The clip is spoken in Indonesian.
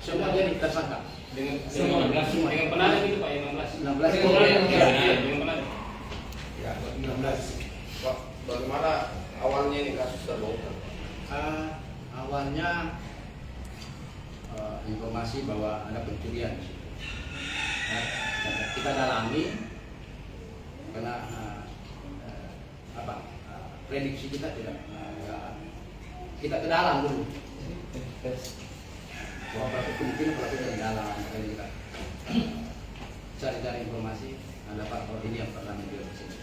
Semua jadi tersangka. Dengan 16 dengan penadah itu Pak 16. 16 Dengan penadah. Iya, dengan penadah. Ya, 16. Pak, bagaimana awalnya ini kasus terbongkar? Awalnya informasi bahwa ada pencurian di situ. Ya, dan kita dalami karena prediksi kita tidak kita ke dalam dulu. Bahwa kemungkinan pelaku dari dalam, makanya kita cari-cari informasi. Ada Pak ini yang pernah menjual di sini.